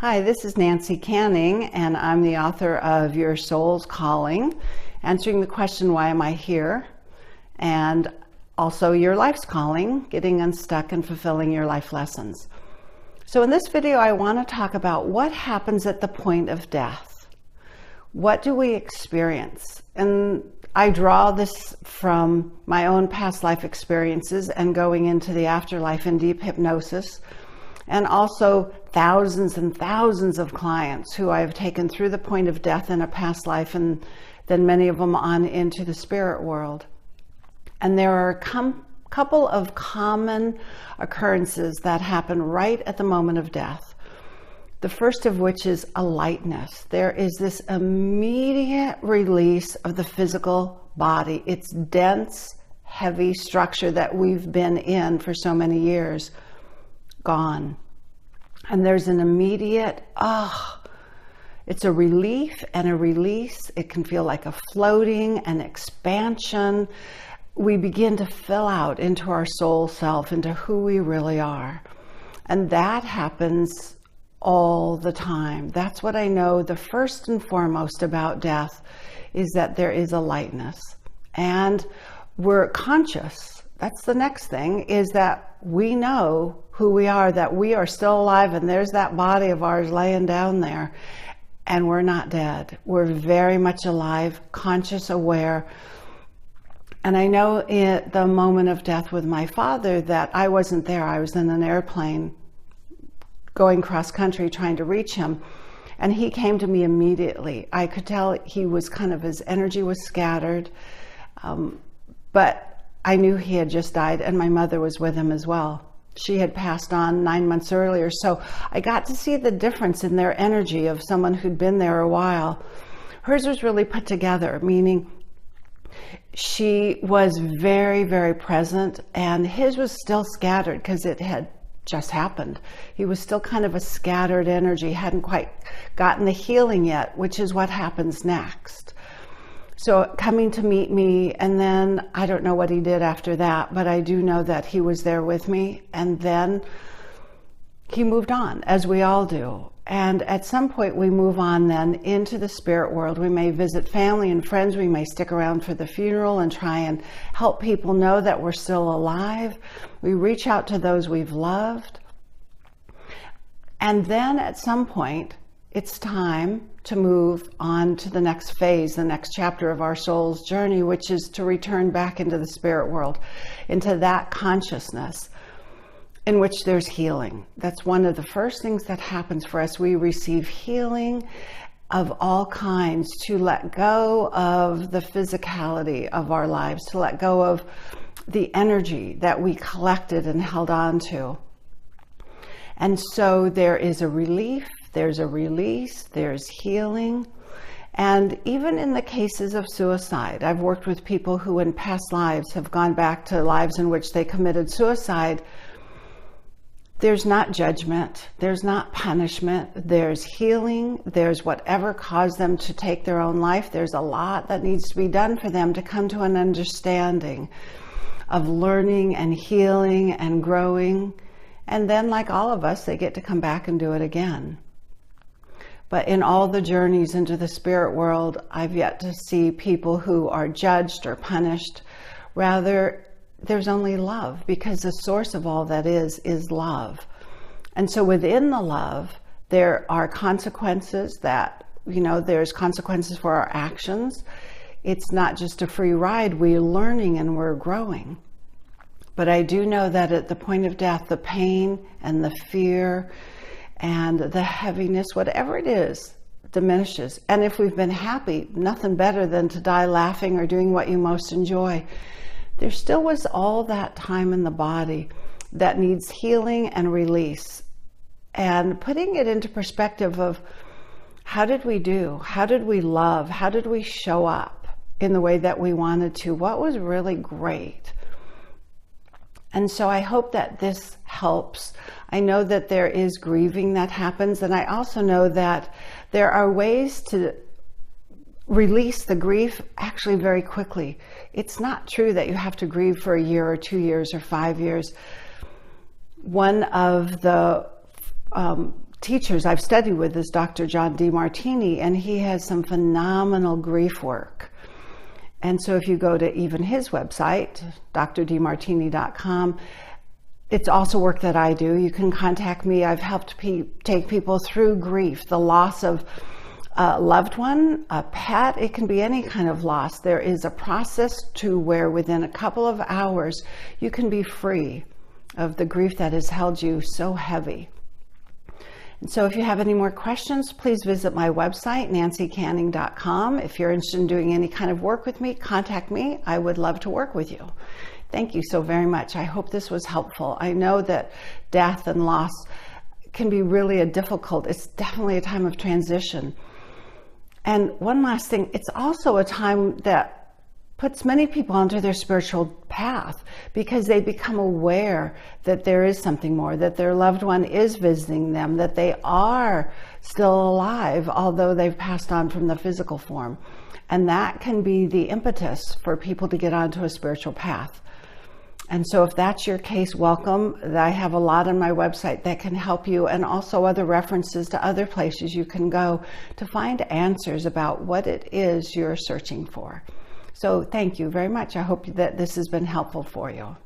Hi, this is ncanning, and I'm the author of Your Soul's Calling, answering the question, why am I here? And also Your Life's Calling, getting unstuck and fulfilling your life lessons. So in this video, I want to talk about what happens at the point of death. What do we experience? And I draw this from my own past life experiences and going into the afterlife in deep hypnosis, and also thousands and thousands of clients who I have taken through the point of death in a past life, and then many of them on into the spirit world. And there are a couple of common occurrences that happen right at the moment of death. The first of which is a lightness. There is this immediate release of the physical body. It's dense, heavy structure that we've been in for so many years, gone. And there's an immediate, it's a relief and a release. It can feel like a floating, an expansion. We begin to fill out into our soul self, into who we really are. And that happens all the time. That's what I know. The first and foremost about death is that there is a lightness, and we're conscious. That's the next thing, is that we know who we are, that we are still alive, and there's that body of ours laying down there, and we're not dead. We're very much alive, conscious, aware. And I know in the moment of death with my father that I wasn't there. I was in an airplane going cross country trying to reach him, and he came to me immediately. I could tell he was his energy was scattered, but I knew he had just died, and my mother was with him as well. She had passed on 9 months earlier, so I got to see the difference in their energy of someone who'd been there a while. Hers was really put together, meaning she was very, very present, and his was still scattered because it had just happened. He was still kind of a scattered energy, hadn't quite gotten the healing yet, which is what happens next. So coming to meet me, and then I don't know what he did after that, but I do know that he was there with me, and then he moved on, as we all do. And at some point we move on then into the spirit world. We may visit family and friends. We may stick around for the funeral and try and help people know that we're still alive. We reach out to those we've loved. And then at some point, it's time to move on to the next phase, the next chapter of our soul's journey, which is to return back into the spirit world, into that consciousness in which there's healing. That's one of the first things that happens for us. We receive healing of all kinds, to let go of the physicality of our lives, to let go of the energy that we collected and held on to. And so there is a relief, there's a release, there's healing. And even in the cases of suicide, I've worked with people who in past lives have gone back to lives in which they committed suicide. There's not judgment, there's not punishment, there's healing, there's whatever caused them to take their own life. There's a lot that needs to be done for them to come to an understanding of learning and healing and growing. And then, like all of us, they get to come back and do it again. But in all the journeys into the spirit world, I've yet to see people who are judged or punished. Rather, there's only love, because the source of all that is love. And so within the love, there are consequences that, there's consequences for our actions. It's not just a free ride. We're learning and we're growing. But I do know that at the point of death, the pain and the fear and the heaviness, whatever it is, diminishes. And if we've been happy, nothing better than to die laughing or doing what you most enjoy. There still was all that time in the body that needs healing and release. And putting it into perspective of, how did we do? How did we love? How did we show up in the way that we wanted to? What was really great? And so I hope that this helps. I know that there is grieving that happens, and I also know that there are ways to release the grief actually very quickly. It's not true that you have to grieve for a year or 2 years or 5 years. One of the teachers I've studied with is Dr. John Demartini, and he has some phenomenal grief work. And so if you go to even his website, drdemartini.com, it's also work that I do. You can contact me. I've helped take people through grief, the loss of a loved one, a pet. It can be any kind of loss. There is a process to where within a couple of hours you can be free of the grief that has held you so heavy. And so if you have any more questions, please visit my website, ncanning.com. If you're interested in doing any kind of work with me, contact me. I would love to work with you. Thank you so very much. I hope this was helpful. I know that death and loss can be really it's definitely a time of transition. And one last thing, it's also a time that puts many people onto their spiritual path because they become aware that there is something more, that their loved one is visiting them, that they are still alive, although they've passed on from the physical form. And that can be the impetus for people to get onto a spiritual path. And so if that's your case, welcome. I have a lot on my website that can help you, and also other references to other places you can go to find answers about what it is you're searching for. So thank you very much. I hope that this has been helpful for you.